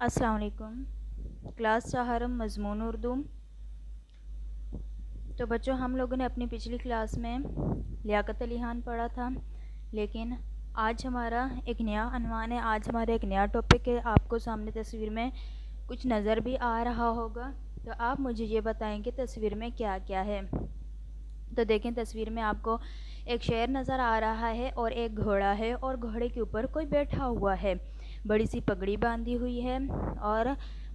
السلام علیکم۔ کلاس چہارم مضمون اردو۔ تو بچوں، ہم لوگوں نے اپنی پچھلی کلاس میں لیاقت علی خان پڑھا تھا، لیکن آج ہمارا ایک نیا عنوان ہے، آج ہمارا ایک نیا ٹاپک ہے۔ آپ کو سامنے تصویر میں کچھ نظر بھی آ رہا ہوگا، تو آپ مجھے یہ بتائیں کہ تصویر میں کیا کیا ہے۔ تو دیکھیں، تصویر میں آپ کو ایک شیر نظر آ رہا ہے اور ایک گھوڑا ہے، اور گھوڑے کے اوپر کوئی بیٹھا ہوا ہے، بڑی سی پگڑی باندھی ہوئی ہے اور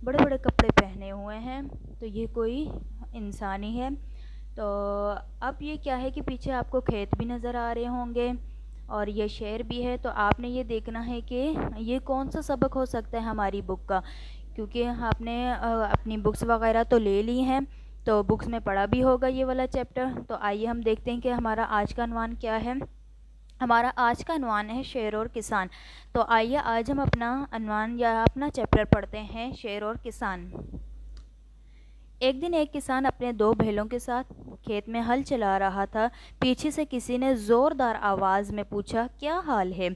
بڑے بڑے کپڑے پہنے ہوئے ہیں، تو یہ کوئی انسان ہی ہے۔ تو اب یہ کیا ہے کہ پیچھے آپ کو کھیت بھی نظر آ رہے ہوں گے اور یہ شعر بھی ہے، تو آپ نے یہ دیکھنا ہے کہ یہ کون سا سبق ہو سکتا ہے ہماری بک کا، کیونکہ آپ نے اپنی بکس وغیرہ تو لے لی ہیں، تو بکس میں پڑھا بھی ہوگا یہ والا چیپٹر۔ تو آئیے ہم دیکھتے ہیں کہ ہمارا آج کا عنوان کیا ہے۔ ہمارا آج کا عنوان ہے شعر اور کسان۔ تو آئیے آج ہم اپنا عنوان یا اپنا چیپٹر پڑھتے ہیں، شعر اور کسان۔ ایک دن ایک کسان اپنے 2 بیلوں کے ساتھ کھیت میں ہل چلا رہا تھا۔ پیچھے سے کسی نے زوردار آواز میں پوچھا، کیا حال ہے؟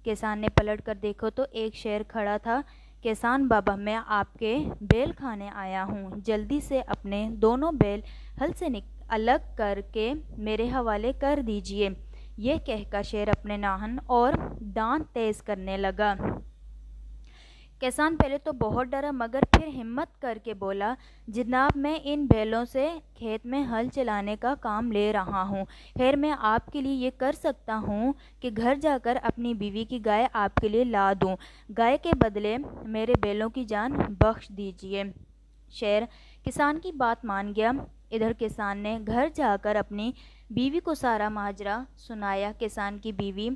کسان نے پلٹ کر دیکھا تو ایک شیر کھڑا تھا۔ کسان بابا، میں آپ کے بیل کھانے آیا ہوں، جلدی سے اپنے دونوں بیل ہل سے الگ کر کے میرے حوالے کر دیجئے۔ یہ کہہ کر شیر اپنے ناخن اور دانت تیز کرنے لگا۔ کسان پہلے تو بہت ڈرا، مگر پھر ہمت کر کے بولا، جناب میں ان بیلوں سے کھیت میں ہل چلانے کا کام لے رہا ہوں، خیر میں آپ کے لیے یہ کر سکتا ہوں کہ گھر جا کر اپنی بیوی کی گائے آپ کے لیے لا دوں، گائے کے بدلے میرے بیلوں کی جان بخش دیجئے۔ شیر کسان کی بات مان گیا۔ ادھر کسان نے گھر جا کر اپنی بیوی کو سارا ماجرا سنایا۔ کسان کی بیوی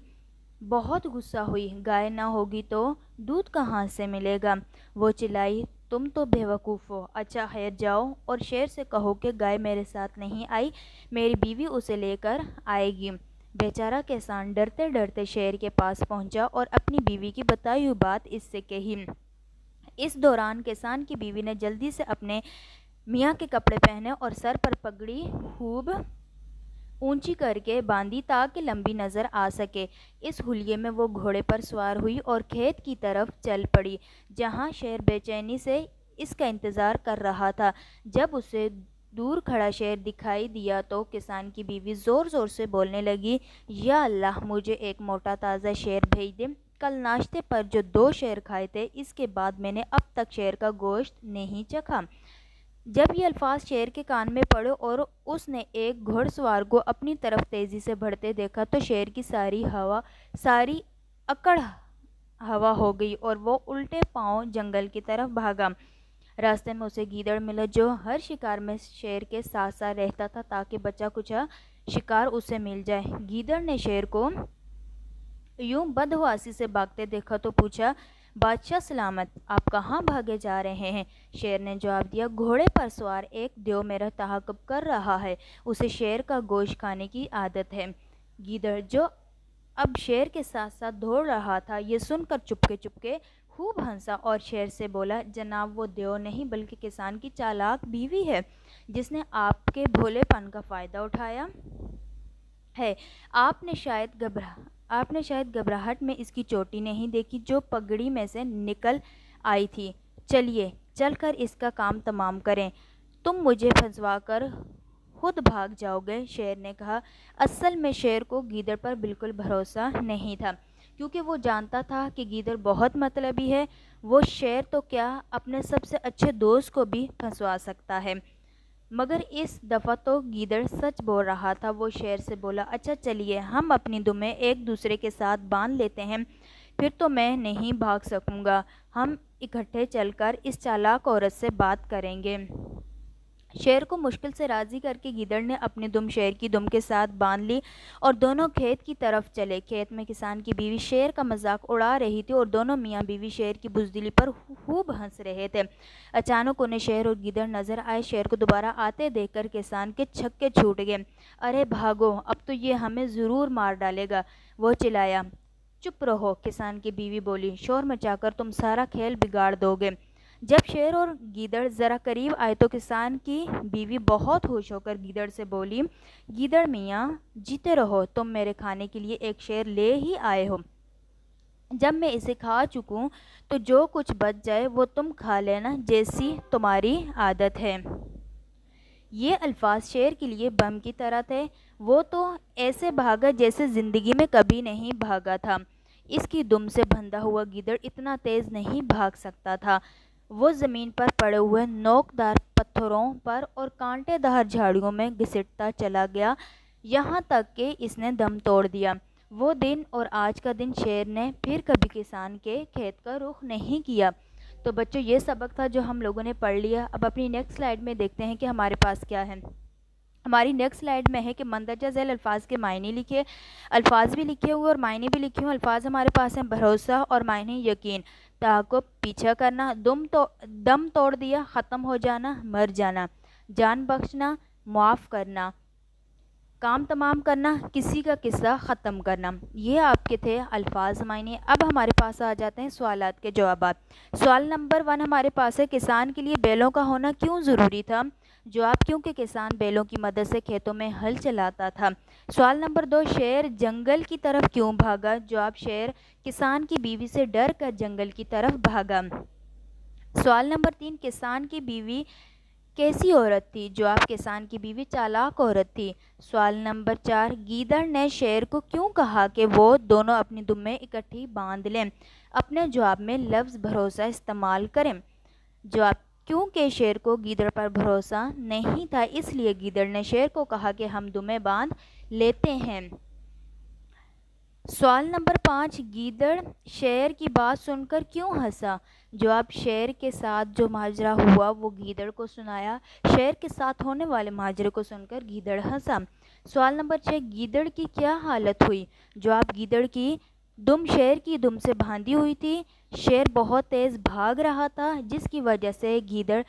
بہت غصہ ہوئی، گائے نہ ہوگی تو دودھ کہاں سے ملے گا؟ وہ چلائی، تم تو بیوقوف ہو، اچھا خیر جاؤ اور شیر سے کہو کہ گائے میرے ساتھ نہیں آئی، میری بیوی اسے لے کر آئے گی۔ بیچارہ کسان ڈرتے ڈرتے شیر کے پاس پہنچا اور اپنی بیوی کی بتائی ہوئی بات اس سے کہی۔ اس دوران کسان کی بیوی نے جلدی سے اپنے میاں کے کپڑے پہنے اور سر پر پگڑی خوب اونچی کر کے باندھی تاکہ لمبی نظر آ سکے۔ اس حلیے میں وہ گھوڑے پر سوار ہوئی اور کھیت کی طرف چل پڑی، جہاں شیر بے چینی سے اس کا انتظار کر رہا تھا۔ جب اسے دور کھڑا شیر دکھائی دیا تو کسان کی بیوی زور زور سے بولنے لگی، یا اللہ، مجھے ایک موٹا تازہ شیر بھیج دے، کل ناشتے پر جو 2 شیر کھائے تھے، اس کے بعد میں نے اب تک شیر کا گوشت نہیں چکھا۔ جب یہ الفاظ شیر کے کان میں پڑے اور اس نے ایک گھوڑ سوار کو اپنی طرف تیزی سے بڑھتے دیکھا تو شیر کی ساری اکڑ ہوا ہو گئی اور وہ الٹے پاؤں جنگل کی طرف بھاگا۔ راستے میں اسے گیدڑ ملا، جو ہر شکار میں شیر کے ساتھ ساتھ رہتا تھا تاکہ بچا کچا شکار اسے مل جائے۔ گیدڑ نے شیر کو یوں بدحواسی سے بھاگتے دیکھا تو پوچھا، بادشاہ سلامت، آپ کہاں بھاگے جا رہے ہیں؟ شیر نے جواب دیا، گھوڑے پر سوار ایک دیو میرا تعاقب کر رہا ہے، اسے شیر کا گوشت کھانے کی عادت ہے۔ گیدڑ، جو اب شیر کے ساتھ ساتھ دوڑ رہا تھا، یہ سن کر چپکے چپکے خوب ہنسا اور شیر سے بولا، جناب وہ دیو نہیں بلکہ کسان کی چالاک بیوی ہے، جس نے آپ کے بھولے پن کا فائدہ اٹھایا ہے۔ آپ نے شاید گھبراہٹ میں اس کی چوٹی نہیں دیکھی جو پگڑی میں سے نکل آئی تھی۔ چلیے چل کر اس کا کام تمام کریں، تم مجھے پھنسوا کر خود بھاگ جاؤ گے، شیر نے کہا۔ اصل میں شیر کو گیدڑ پر بالکل بھروسہ نہیں تھا، کیونکہ وہ جانتا تھا کہ گیدڑ بہت مطلبی ہے، وہ شیر تو کیا اپنے سب سے اچھے دوست کو بھی پھنسوا سکتا ہے۔ مگر اس دفعہ تو گیدڑ سچ بول رہا تھا۔ وہ شیر سے بولا، اچھا چلیے ہم اپنی دمیں ایک دوسرے کے ساتھ باندھ لیتے ہیں، پھر تو میں نہیں بھاگ سکوں گا، ہم اکٹھے چل کر اس چالاک عورت سے بات کریں گے۔ شیر کو مشکل سے راضی کر کے گیدڑ نے اپنی دم شیر کی دم کے ساتھ باندھ لی اور دونوں کھیت کی طرف چلے۔ کھیت میں کسان کی بیوی شیر کا مذاق اڑا رہی تھی اور دونوں میاں بیوی شیر کی بزدلی پر خوب ہنس رہے تھے۔ اچانک انہیں شیر اور گیدڑ نظر آئے۔ شیر کو دوبارہ آتے دیکھ کر کسان کے چھکے چھوٹ گئے۔ ارے بھاگو، اب تو یہ ہمیں ضرور مار ڈالے گا، وہ چلایا۔ چپ رہو، کسان کی بیوی بولی، شور مچا کر تم سارا کھیل بگاڑ دو گے۔ جب شیر اور گیدڑ ذرا قریب آئے تو کسان کی بیوی بہت خوش ہو کر گیدڑ سے بولی، گیدڑ میاں جیتے رہو، تم میرے کھانے کے لیے ایک شیر لے ہی آئے ہو، جب میں اسے کھا چکوں تو جو کچھ بچ جائے وہ تم کھا لینا، جیسی تمہاری عادت ہے۔ یہ الفاظ شیر کے لیے بم کی طرح تھے۔ وہ تو ایسے بھاگا جیسے زندگی میں کبھی نہیں بھاگا تھا۔ اس کی دم سے بندھا ہوا گیدڑ اتنا تیز نہیں بھاگ سکتا تھا۔ وہ زمین پر پڑے ہوئے نوکدار پتھروں پر اور کانٹے دار جھاڑیوں میں گھسٹتا چلا گیا، یہاں تک کہ اس نے دم توڑ دیا۔ وہ دن اور آج کا دن شیر نے پھر کبھی کسان کے کھیت کا رخ نہیں کیا۔ تو بچوں، یہ سبق تھا جو ہم لوگوں نے پڑھ لیا۔ اب اپنی نیکسٹ سلائیڈ میں دیکھتے ہیں کہ ہمارے پاس کیا ہے۔ ہماری نیکسٹ سلائیڈ میں ہے کہ مندرجہ ذیل الفاظ کے معنی لکھے۔ الفاظ بھی لکھے ہوئے اور معنی بھی لکھے ہوئے۔ الفاظ ہمارے پاس ہیں: بھروسہ اور معنی یقین، تعاقب پیچھا کرنا، دم توڑ دیا، ختم ہو جانا، مر جانا، جان بخشنا، معاف کرنا، کام تمام کرنا، کسی کا قصہ ختم کرنا۔ یہ آپ کے تھے الفاظ معنی۔ اب ہمارے پاس آ جاتے ہیں سوالات کے جوابات۔ سوال نمبر 1 ہمارے پاس ہے: کسان کے لیے بیلوں کا ہونا کیوں ضروری تھا؟ جواب: کیونکہ کسان بیلوں کی مدد سے کھیتوں میں ہل چلاتا تھا۔ سوال نمبر 2: شیر جنگل کی طرف کیوں بھاگا؟ جواب: شیر کسان کی بیوی سے ڈر کر جنگل کی طرف بھاگا۔ سوال نمبر 3: کسان کی بیوی کیسی عورت تھی؟ جواب: کسان کی بیوی چالاک عورت تھی۔ سوال نمبر 4: گیدڑ نے شیر کو کیوں کہا کہ وہ دونوں اپنی دمیں اکٹھی باندھ لیں؟ اپنے جواب میں لفظ بھروسہ استعمال کریں۔ جواب: کیونکہ شیر کو گیدڑ پر بھروسہ نہیں تھا، اس لیے گیدڑ نے شیر کو کہا کہ ہم دمیں باندھ لیتے ہیں۔ سوال نمبر 5: گیدڑ شیر کی بات سن کر کیوں ہنسا؟ جواب: شیر کے ساتھ جو ماجرا ہوا وہ گیدڑ کو سنایا، شیر کے ساتھ ہونے والے ماجرے کو سن کر گیدڑ ہنسا۔ سوال نمبر 6: گیدڑ کی کیا حالت ہوئی؟ جواب: گیدڑ کی دم شیر کی دم سے باندھی ہوئی تھی، شیر بہت تیز بھاگ رہا تھا جس کی وجہ سے گیدڑ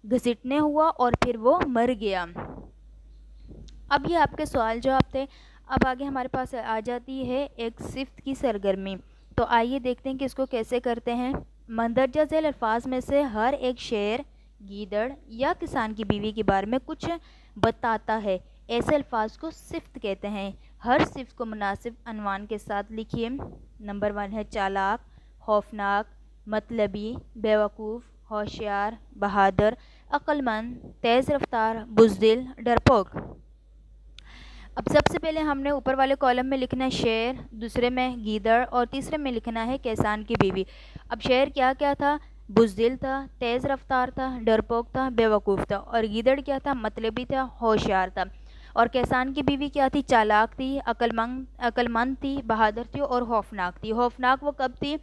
گھسٹنے ہوا اور پھر وہ مر گیا۔ اب یہ آپ کے سوال جواب تھے۔ اب آگے ہمارے پاس آ جاتی ہے ایک صفت کی سرگرمی۔ تو آئیے دیکھتے ہیں کہ اس کو کیسے کرتے ہیں۔ مندرجہ ذیل الفاظ میں سے ہر ایک شیر، گیدڑ یا کسان کی بیوی کے بارے میں کچھ بتاتا ہے۔ ایسے الفاظ کو صفت کہتے ہیں۔ ہر صفت کو مناسب عنوان کے ساتھ لکھیے۔ نمبر 1 ہے چالاک، خوفناک، مطلبی، بیوقوف، ہوشیار، بہادر، عقل مند، تیز رفتار، بزدل، ڈرپوک۔ اب سب سے پہلے ہم نے اوپر والے کالم میں لکھنا ہے شیر، دوسرے میں گیدڑ اور تیسرے میں لکھنا ہے کسان کی بیوی۔ اب شیر کیا کیا تھا؟ بزدل تھا، تیز رفتار تھا، ڈرپوک تھا، بیوقوف تھا۔ اور گیدڑ کیا تھا؟ مطلبی تھا، ہوشیار تھا۔ اور کسان کی بیوی کیا تھی؟ چالاک تھی، عقل مند تھی، بہادر تھی اور خوفناک تھی۔ خوفناک وہ کب تھی؟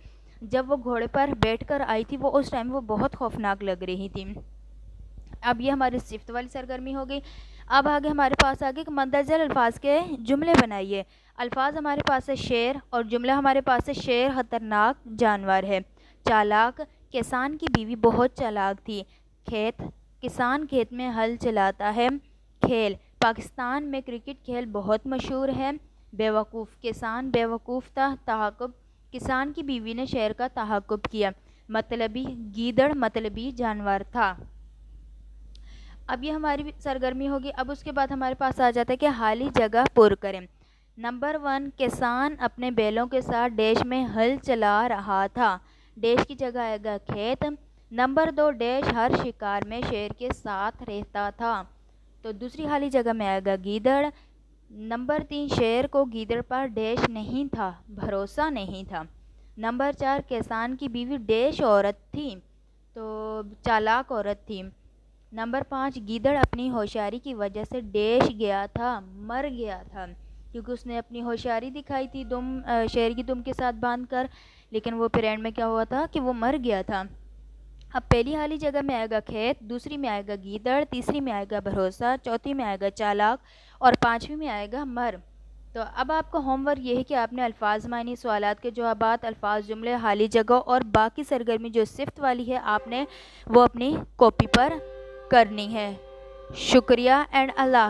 جب وہ گھوڑے پر بیٹھ کر آئی تھی، وہ اس ٹائم وہ بہت خوفناک لگ رہی تھی۔ اب یہ ہماری صفت والی سرگرمی ہو گئی۔ اب آگے ہمارے پاس آگے مندرجہ ذیل الفاظ کے جملے بنائیے۔ الفاظ ہمارے پاس ہے شیر اور جملہ ہمارے پاس ہے شیر خطرناک جانور ہے۔ چالاک، کسان کی بیوی بہت چالاک تھی۔ کھیت، کسان کھیت میں ہل چلاتا ہے۔ کھیل، پاکستان میں کرکٹ کھیل بہت مشہور ہے۔ بیوقوف، کسان بیوقوف تھا۔ تعاقب، کسان کی بیوی نے شیر کا تعاقب کیا۔ مطلبی، گیدڑ مطلبی جانور تھا۔ اب یہ ہماری سرگرمی ہوگی۔ اب اس کے بعد ہمارے پاس آ جاتا ہے کہ خالی جگہ پر کریں۔ نمبر 1: کسان اپنے بیلوں کے ساتھ ڈیش میں ہل چلا رہا تھا۔ ڈیش کی جگہ آئے گا کھیت۔ نمبر 2: ڈیش ہر شکار میں شیر کے ساتھ رہتا تھا، تو دوسری خالی جگہ میں آئے گا گیدڑ۔ نمبر 3: شیر کو گیدڑ پر ڈیش نہیں تھا، بھروسہ نہیں تھا۔ نمبر 4: کسان کی بیوی ڈیش عورت تھی، تو چالاک عورت تھی۔ نمبر 5: گیدڑ اپنی ہوشیاری کی وجہ سے ڈیش گیا تھا، مر گیا تھا، کیونکہ اس نے اپنی ہوشیاری دکھائی تھی شیر کی دم کے ساتھ باندھ کر، لیکن وہ پھر اینڈ میں کیا ہوا تھا کہ وہ مر گیا تھا۔ اب پہلی خالی جگہ میں آئے گا کھیت، دوسری میں آئے گا گیدڑ، تیسری میں آئے گا بھروسہ، چوتھی میں آئے گا چالاک اور پانچویں میں آئے گا مر۔ تو اب آپ کا ہوم ورک یہ ہے کہ آپ نے الفاظ معنی، سوالات کے جوابات، الفاظ جملے، خالی جگہ اور باقی سرگرمی جو صفت والی ہے آپ نے وہ اپنی کاپی پر کرنی ہے۔ شکریہ اینڈ اللہ